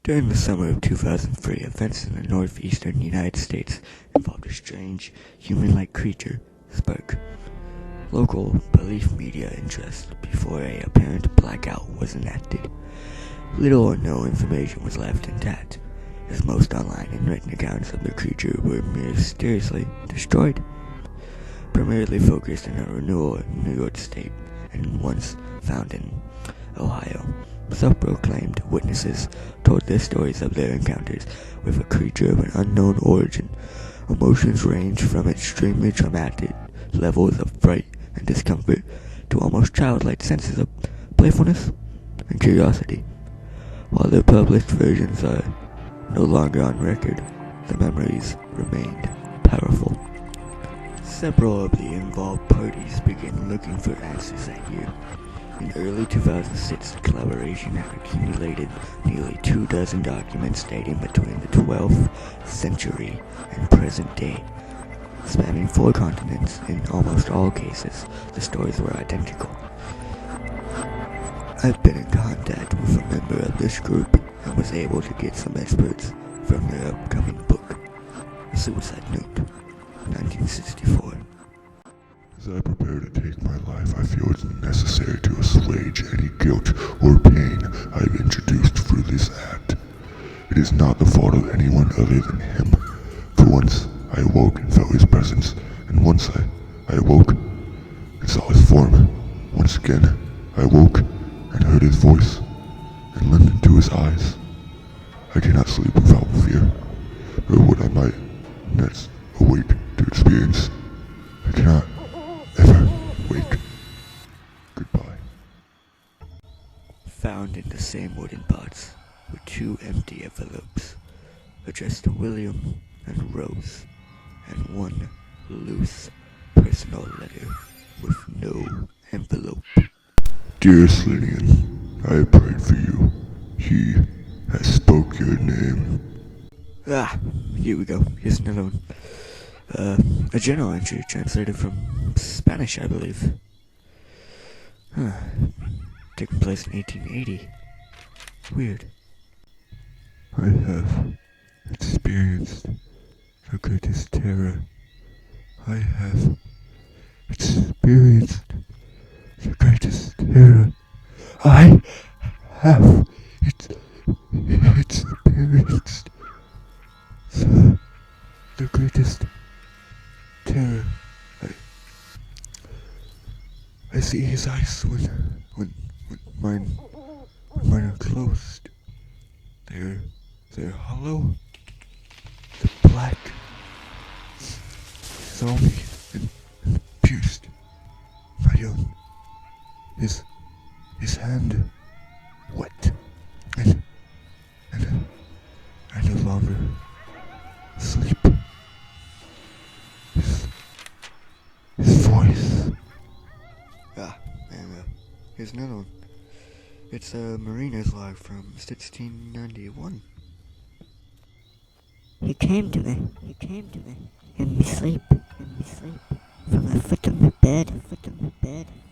During the summer of 2003, events in the northeastern United States involved a strange, human-like creature, Spurk. Local belief media interest before a apparent blackout was enacted. Little or no information was left intact, as most online and written accounts of the creature were mysteriously destroyed. Primarily focused in a renewal in New York State and once found in Ohio. Self-proclaimed witnesses told their stories of their encounters with a creature of an unknown origin. Emotions ranged from extremely traumatic levels of fright and discomfort to almost childlike senses of playfulness and curiosity. While their published versions are no longer on record, the memories remained powerful. Several of the involved parties began looking for answers that year. In early 2006, the collaboration had accumulated nearly 24 documents dating between the 12th century and present day. Spanning 4 continents, in almost all cases, the stories were identical. I've been in contact with a member of this group and was able to get some experts from their upcoming book, A Suicide Note, 1964. As I prepare to take my life, I feel it's necessary to assuage any guilt or pain I've introduced through this act. It is not the fault of anyone other than him. For once, I awoke and felt his presence, and once I awoke and saw his form. Once again, I awoke and heard his voice and looked into his eyes. I cannot sleep without fear, or what I might next awake to experience. I cannot ever wake. Goodbye. Found in the same wooden box were 2 empty envelopes addressed to William and Rose, and 1 loose personal letter with no envelope. Dearest Lillian, I have prayed for you. He has spoke your name. Here we go. Here's another one. A journal entry translated from Spanish, I believe. Taking place in 1880. Weird. I have experienced the greatest terror. I have experienced the greatest terror. I have experienced the greatest terror. I see his eyes when mine are closed. They're hollow. The black saw me and pierced my own. His hand wet, and I no longer sleep. His voice. And here's another one. It's a Marina's log from 1691. He came to me, in my sleep, from the foot of my bed,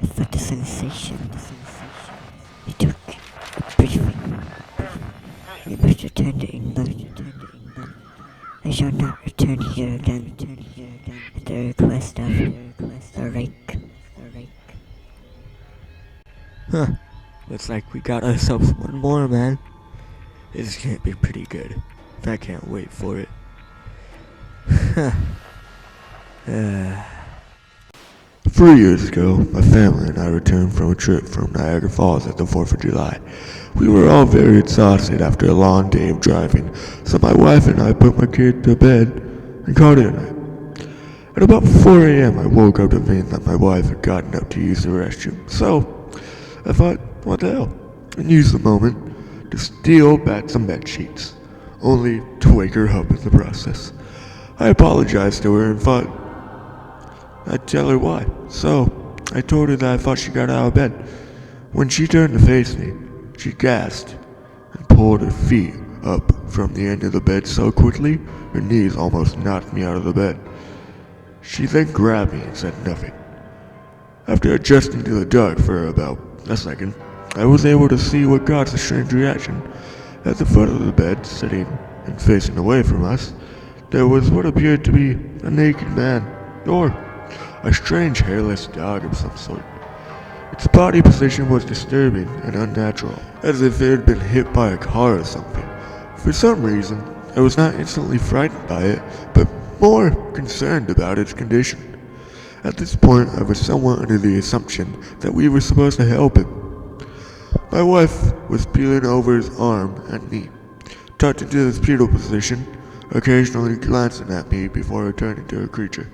I felt a sensation, He took a briefing, he must return to England, I shall not return here again, at the request of the Rake. Looks like we got ourselves one more, man. This can't be pretty good. I can't wait for it. 3 years ago, my family and I returned from a trip from Niagara Falls at the 4th of July. We were all very exhausted after a long day of driving, so my wife and I put my kid to bed and called it a night. At about 4 a.m., I woke up to find that my wife had gotten up to use the restroom, so I thought, what the hell, and used the moment to steal back some bed sheets, only to wake her up in the process. I apologized to her and thought I'd tell her why, so I told her that I thought she got out of bed. When she turned to face me, she gasped and pulled her feet up from the end of the bed so quickly, her knees almost knocked me out of the bed. She then grabbed me and said nothing. After adjusting to the dark for about a second, I was able to see what caused the strange reaction. At the foot of the bed, sitting and facing away from us, there was what appeared to be a naked man, or a strange hairless dog of some sort. Its body position was disturbing and unnatural, as if it had been hit by a car or something. For some reason, I was not instantly frightened by it, but more concerned about its condition. At this point, I was somewhat under the assumption that we were supposed to help him. My wife was peeling over his arm at me, tucked into the fetal position, occasionally glancing at me before returning to her creature.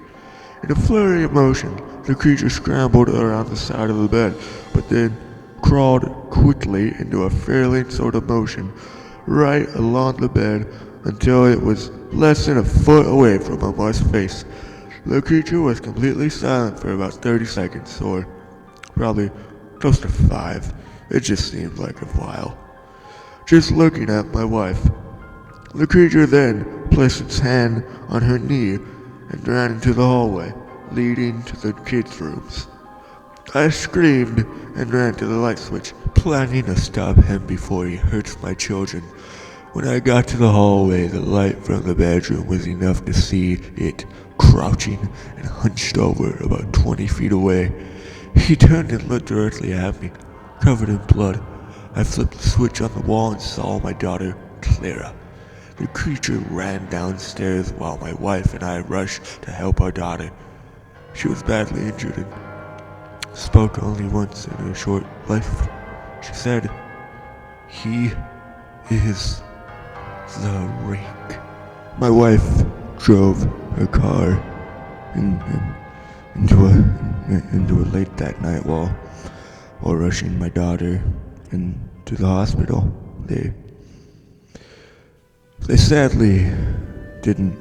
In a flurry of motion, the creature scrambled around the side of the bed, but then crawled quickly into a fairly sort of motion right along the bed until it was less than a foot away from my wife's face. The creature was completely silent for about 30 seconds, or probably close to 5. It just seemed like a while. Just looking at my wife. The creature then placed its hand on her knee and ran into the hallway, leading to the kids' rooms. I screamed and ran to the light switch, planning to stop him before he hurts my children. When I got to the hallway, the light from the bedroom was enough to see it crouching and hunched over about 20 feet away. He turned and looked directly at me, covered in blood. I flipped the switch on the wall and saw my daughter, Clara. The creature ran downstairs while my wife and I rushed to help our daughter. She was badly injured and spoke only once in her short life. She said, "He is the Rake." My wife drove her car into a lake that night while rushing my daughter into the hospital. They sadly didn't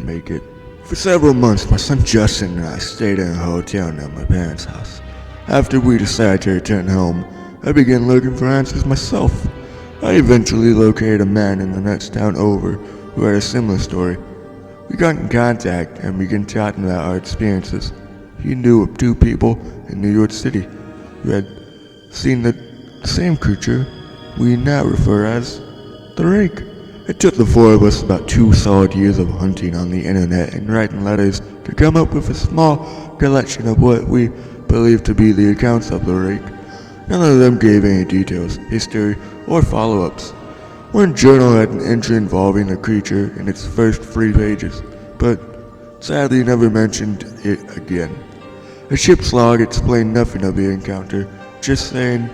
make it. For several months, my son Justin and I stayed in a hotel near my parents' house. After we decided to return home, I began looking for answers myself. I eventually located a man in the next town over who had a similar story. We got in contact and began chatting about our experiences. He knew of 2 people in New York City who had seen the same creature we now refer as the Rake. It took the 4 of us about 2 solid years of hunting on the internet and writing letters to come up with a small collection of what we believed to be the accounts of the Rake. None of them gave any details, history, or follow-ups. One journal had an entry involving the creature in its first 3 pages, but sadly never mentioned it again. A ship's log explained nothing of the encounter, just saying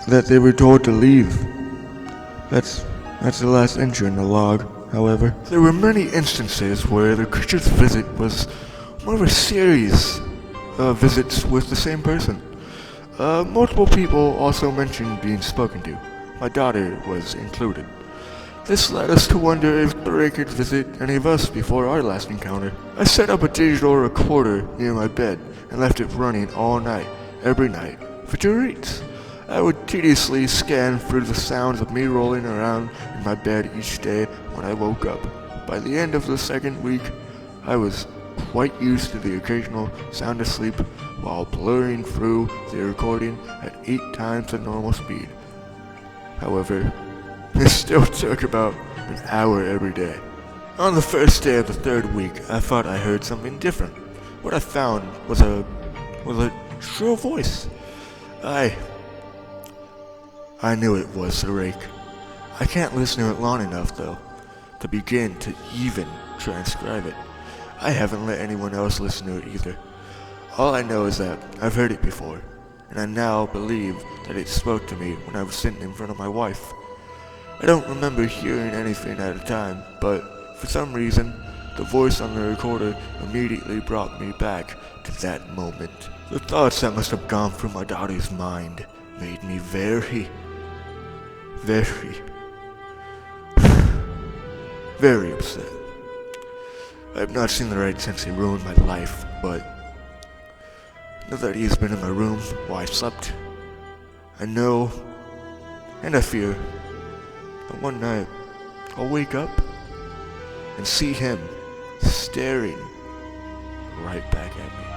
that they were told to leave. That's the last entry in the log, however. There were many instances where the creature's visit was more of a series of visits with the same person. Multiple people also mentioned being spoken to. My daughter was included. This led us to wonder if the Rake could visit any of us before our last encounter. I set up a digital recorder near my bed and left it running all night, every night, for 2 weeks. I would tediously scan through the sounds of me rolling around in my bed each day when I woke up. By the end of the 2nd week, I was quite used to the occasional sound of sleep while blurring through the recording at 8 times the normal speed. However, it still took about an hour every day. On the first day of the 3rd week, I thought I heard something different. What I found was a shrill voice. I knew it was the Rake. I can't listen to it long enough, though, to begin to even transcribe it. I haven't let anyone else listen to it either. All I know is that I've heard it before, and I now believe that it spoke to me when I was sitting in front of my wife. I don't remember hearing anything at the time, but for some reason, the voice on the recorder immediately brought me back to that moment. The thoughts that must have gone through my daughter's mind made me very upset. I have not seen the Rake since he ruined my life, but now that he has been in my room while I slept, I know and I fear that one night I'll wake up and see him staring right back at me.